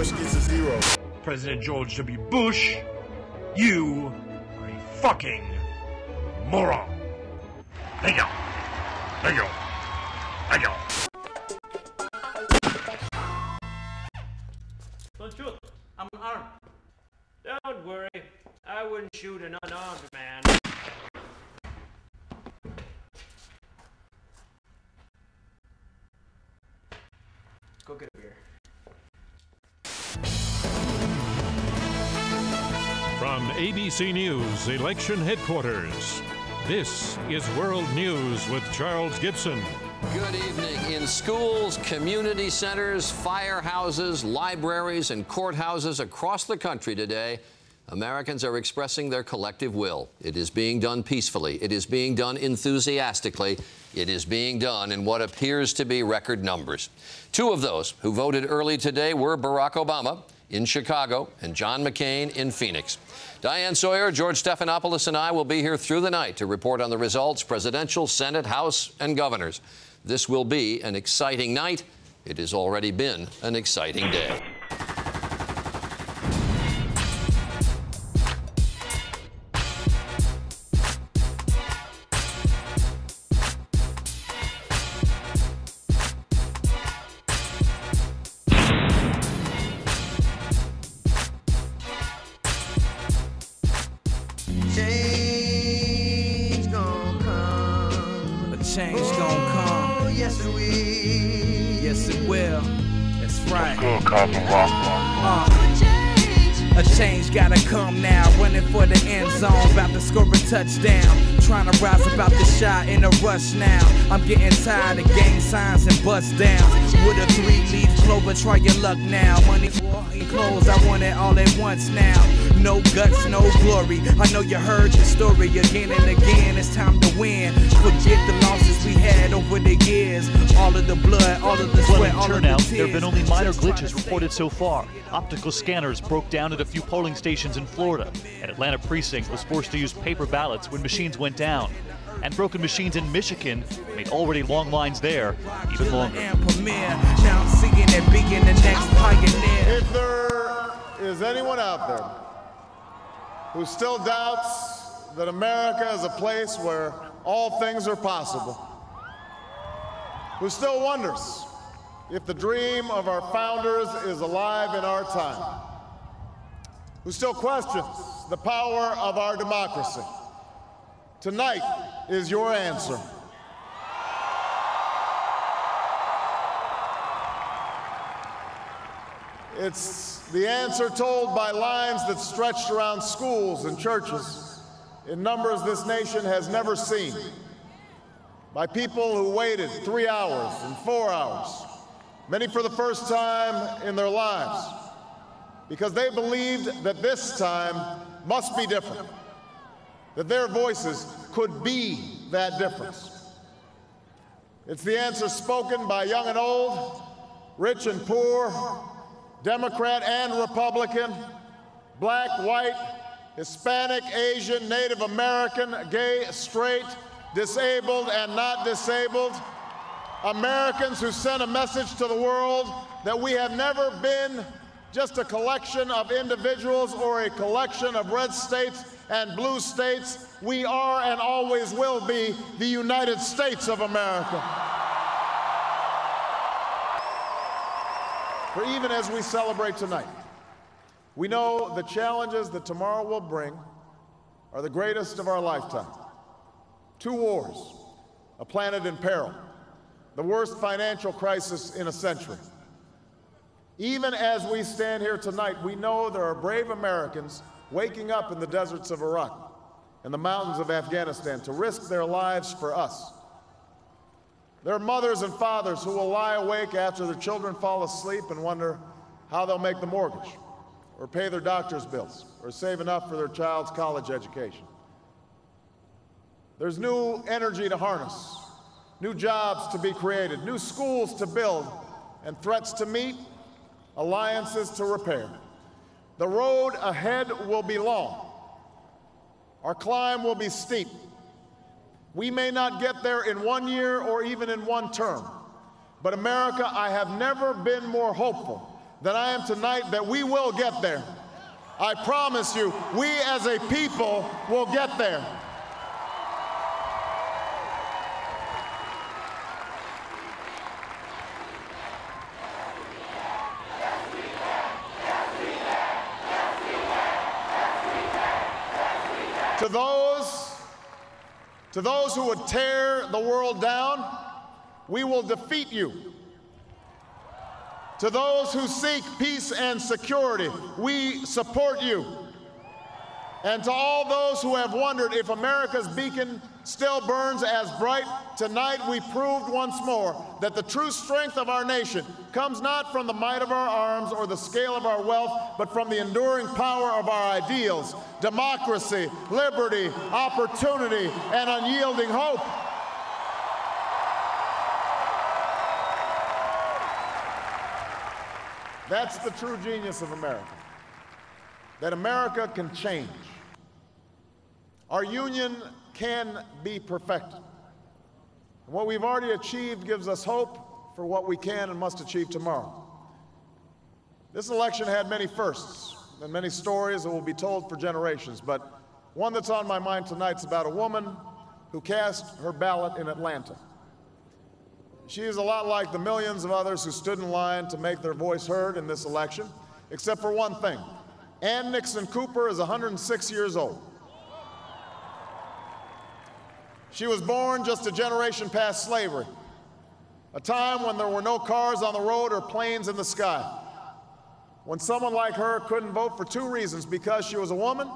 Bush gets a 0. President George W. Bush, you are a fucking moron. Thank you. Thank you. Thank you. Don't shoot. I'm armed. Don't worry. I wouldn't shoot an unarmed man. Go get a beer. From ABC News Election Headquarters, this is World News with Charles Gibson. Good evening. In schools, community centers, firehouses, libraries, and courthouses across the country today, Americans are expressing their collective will. It is being done peacefully. It is being done enthusiastically. It is being done in what appears to be record numbers. Two of those who voted early today were Barack Obama in Chicago and John McCain in Phoenix. Diane Sawyer, George Stephanopoulos, and I will be here through the night to report on the results, presidential, Senate, House, and governors. This will be an exciting night. It has already been an exciting day. Change gon' come. A change gon' come. Yes it will. Yes it will. That's right. A change gotta come now. Running for the end zone, about to score a touchdown. Trying to rise about the shot in a rush now. I'm getting tired of gang signs and bust downs. With a 3-leaf clover, try your luck now. Money, clothes, I want it all at once now. No guts, no glory. I know you heard the story again and again. It's time to win. Forget the losses we had over the years. All of the blood, all of the sweat, all of the tears. There have been only minor glitches reported so far. Optical scanners broke down at a few polling stations in Florida. An Atlanta precinct was forced to use paper ballots when machines went down. And broken machines in Michigan made already long lines there even longer. Now I'm seeing it being the next pioneer. If there is anyone out there who still doubts that America is a place where all things are possible, who still wonders if the dream of our founders is alive in our time, who still questions the power of our democracy, tonight is your answer. It's the answer told by lines that stretched around schools and churches in numbers this nation has never seen, by people who waited 3 hours and 4 hours, many for the first time in their lives, because they believed that this time must be different, that their voices could be that difference. It's the answer spoken by young and old, rich and poor, Democrat and Republican, black, white, Hispanic, Asian, Native American, gay, straight, disabled and not disabled, Americans who sent a message to the world that we have never been just a collection of individuals or a collection of red states and blue states. We are and always will be the United States of America. For even as we celebrate tonight, we know the challenges that tomorrow will bring are the greatest of our lifetime. 2 wars, a planet in peril, the worst financial crisis in a century. Even as we stand here tonight, we know there are brave Americans waking up in the deserts of Iraq and the mountains of Afghanistan to risk their lives for us. There are mothers and fathers who will lie awake after their children fall asleep and wonder how they'll make the mortgage, or pay their doctor's bills, or save enough for their child's college education. There's new energy to harness, new jobs to be created, new schools to build, and threats to meet, alliances to repair. The road ahead will be long. Our climb will be steep. We may not get there in 1 year or even in 1 term, but America, I have never been more hopeful than I am tonight that we will get there. I promise you, we as a people will get there. To those who would tear the world down, we will defeat you. To those who seek peace and security, we support you. And to all those who have wondered if America's beacon still burns as bright, tonight we proved once more that the true strength of our nation comes not from the might of our arms or the scale of our wealth, but from the enduring power of our ideals: democracy, liberty, opportunity, and unyielding hope. That's the true genius of America, that America can change. Our union can be perfected. And what we've already achieved gives us hope for what we can and must achieve tomorrow. This election had many firsts and many stories that will be told for generations, but one that's on my mind tonight is about a woman who cast her ballot in Atlanta. She is a lot like the millions of others who stood in line to make their voice heard in this election, except for one thing. Ann Nixon Cooper is 106 years old. She was born just a generation past slavery, a time when there were no cars on the road or planes in the sky, when someone like her couldn't vote for two reasons: because she was a woman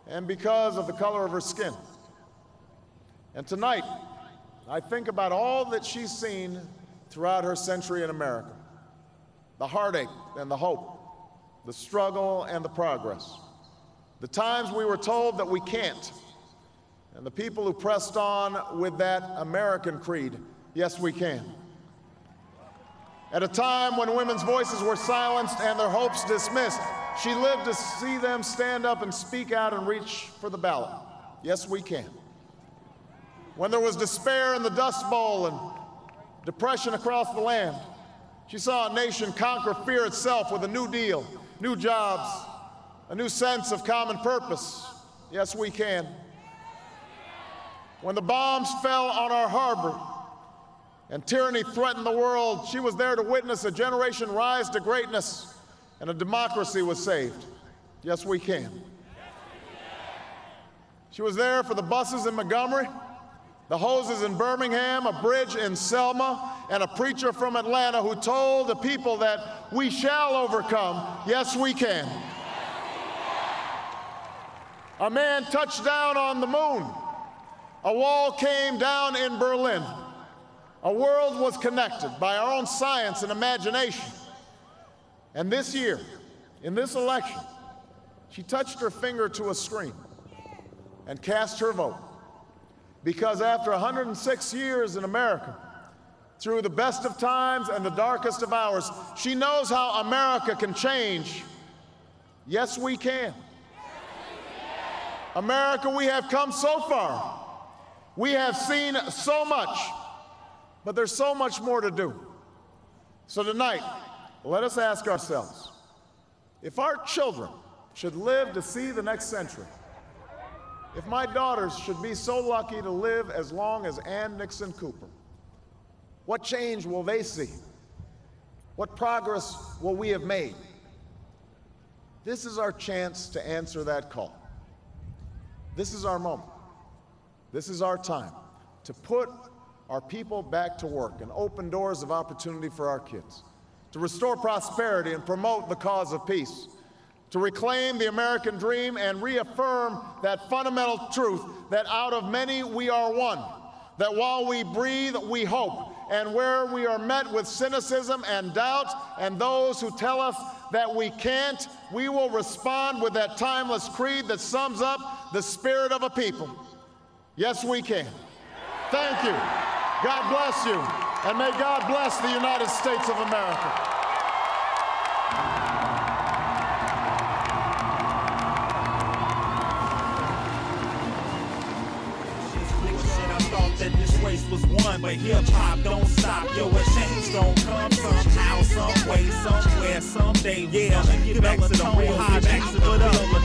and because of the color of her skin. And tonight, I think about all that she's seen throughout her century in America: the heartache and the hope, the struggle and the progress, the times we were told that we can't, and the people who pressed on with that American creed: yes, we can. At a time when women's voices were silenced and their hopes dismissed, she lived to see them stand up and speak out and reach for the ballot: yes, we can. When there was despair in the Dust Bowl and depression across the land, she saw a nation conquer fear itself with a New Deal, new jobs, a new sense of common purpose: yes, we can. When the bombs fell on our harbor and tyranny threatened the world, she was there to witness a generation rise to greatness and a democracy was saved: yes, we can. She was there for the buses in Montgomery, the hoses in Birmingham, a bridge in Selma, and a preacher from Atlanta who told the people that we shall overcome: yes, we can. A man touched down on the moon. A wall came down in Berlin. A world was connected by our own science and imagination. And this year, in this election, she touched her finger to a screen and cast her vote. Because after 106 years in America, through the best of times and the darkest of hours, she knows how America can change. Yes, we can. America, we have come so far. We have seen so much, but there's so much more to do. So tonight, let us ask ourselves, if our children should live to see the next century, if my daughters should be so lucky to live as long as Ann Nixon Cooper, what change will they see? What progress will we have made? This is our chance to answer that call. This is our moment. This is our time to put our people back to work and open doors of opportunity for our kids, to restore prosperity and promote the cause of peace, to reclaim the American dream and reaffirm that fundamental truth that out of many we are one, that while we breathe, we hope, and where we are met with cynicism and doubt and those who tell us that we can't, we will respond with that timeless creed that sums up the spirit of a people: yes, we can. Thank you. God bless you, and may God bless the United States of America. That this race was won, but hip-hop don't stop. Yo, a change gon' come somehow, some way, somewhere, someday. Yeah, get back to the real high, back to the bill.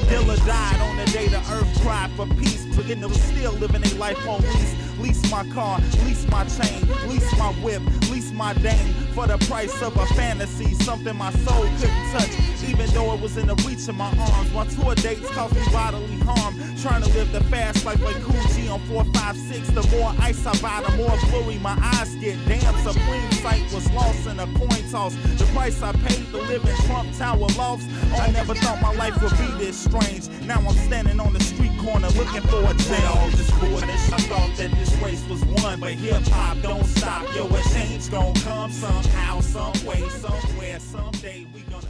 Dilla died on the day the earth cried for peace, but then it was still living a life on lease. Lease my car, lease my chain, lease my whip, lease my dame, for the price of a fantasy, something my soul couldn't touch, even though it was in the reach of my arms. My tour dates caused me bodily harm, trying to live the fast life like Cool G on 456. The more ice I buy, the more blurry my eyes get. Damn, Supreme Sight was lost in a coin toss. The price I paid to live in Trump Tower lofts. I never thought my life would be this strange. Now I'm standing on the street corner looking for a change. All this foolishness, I thought that this race was won, but hip-hop don't stop. Yo, a change gon' come somehow, some way, somewhere, someday we gonna